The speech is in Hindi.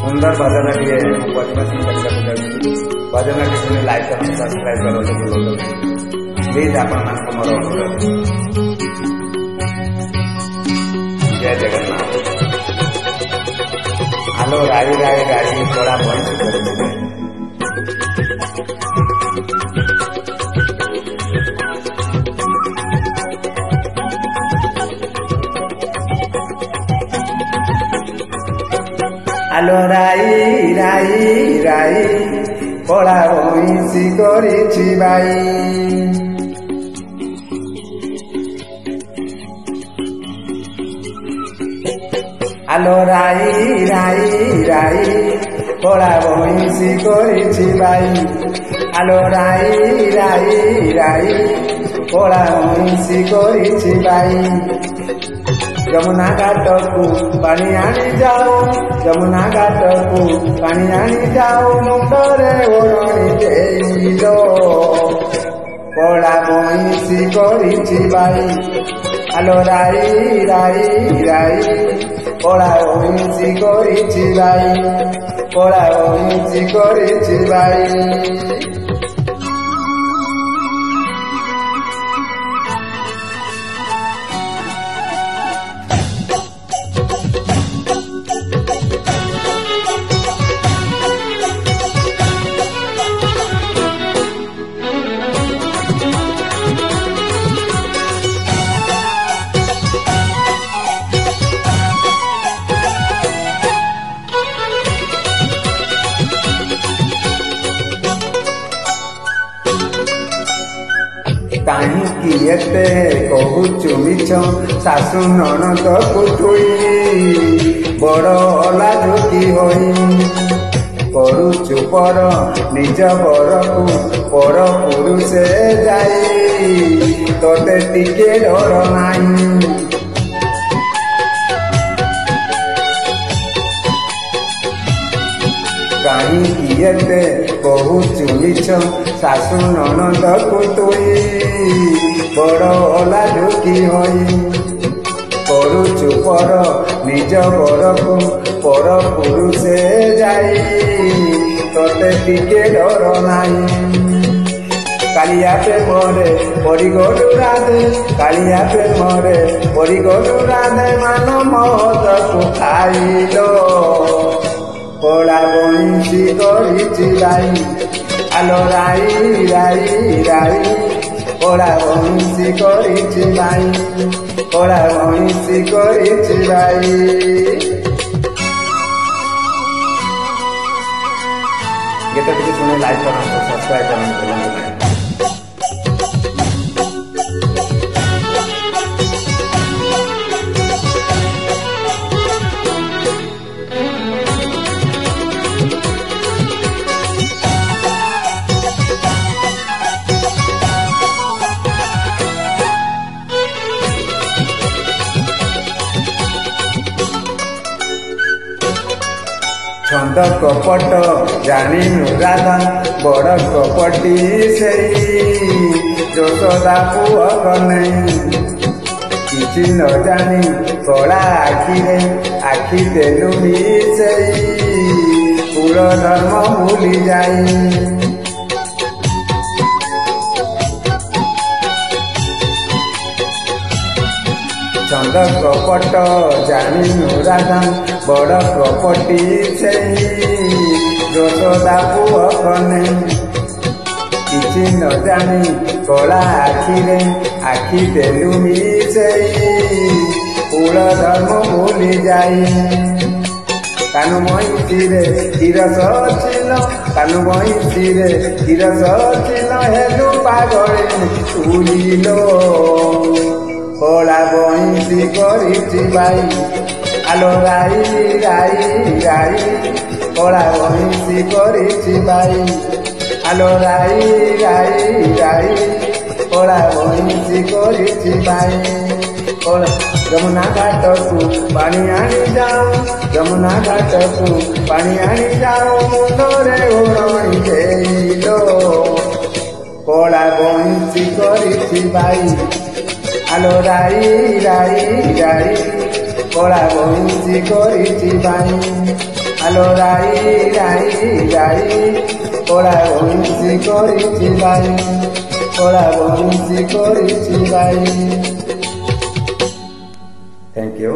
सुंदर भजन टे पचमसी भजन टी शुणी लाइक कर सब्सक्राइब कर प्लीज आपण मोर अनुरोध। जय जगन्नाथ। आलो राई राई गाड़ी थोड़ा बंद कर आलो राई राई राई कला भैंसी करिछि बाई। आलो राई राई राई कला भैंसी करिछि बाई। आलो राई राई राई कला भैंसी करिछि बाई। यमुना घाट को पानी आनी जाओ, यमुना घाट को पानी आनी जाओ, मुंडरे ओढ़णी देइलो कला भैंसी करिछि बाई। आलो राई राई राई कला भैंसी करिछि बाई, कला भैंसी करिछि बाई। काहींकि एते कहूचु मिछ सासु ननद कुथुई बड़ अलाजुकी होई। करुचु पर निज बरकु पर पुरुषे जाई, तोते टिके डर नाही। काहींकि एते कहूचु मिछ सासु ननद कुथुई बड़ अलाजुकी होई। करुचु पर निज बरकु पर पुरुषे जाई, तोते टिके डर नाही। कालिया प्रेमरे पड़गलु राधे, कालिया प्रेमरे पड़गलु राधे, मान महत को खाइलो कला भैंसी करिछि बाई। आलो राई राई राई कला भैंसी करिछि बाई, कला भैंसी करिछि बाई। गीत टी शुणी लाइक कर सब्सक्राइब कर। छंद कपट जानी राधा बड़ कपटी सेई, यशोदा पुआ कन्हई किछि न जानी कला आखिरे आखि देलु मिसेई, कुल धर्म भूली जाई। छंद कपट जानी राधा बड़ कपटी सेई, यशोदा पुआ कन्हई किछि न जानी कला आखिरे आखि देलु मिसेई, कुल धर्म भूली जाई। कानु मईथिरे तीरस छिल, कानु मईथिरे तीरस छिल, हेलु पागले तुलिलो कला भैंसी करिछि बाई। आलो राई राई राई कला भैंसी करिछि बाई। आलो राई राई राई कला भैंसी करिछि बाई। यमुना घाट को पानी आनी जाओ, यमुना घाट को पानी आनी जाओ, मुंडरे ओढ़णी देइलो कला भैंसी करिछि बाई। आलो राई राई राई कला भैंसी करिछि बाई। আলো রাই রাই রাই ওরা বংশী করেছি ভাই, ওরা বংশী করেছি ভাই। Thank you.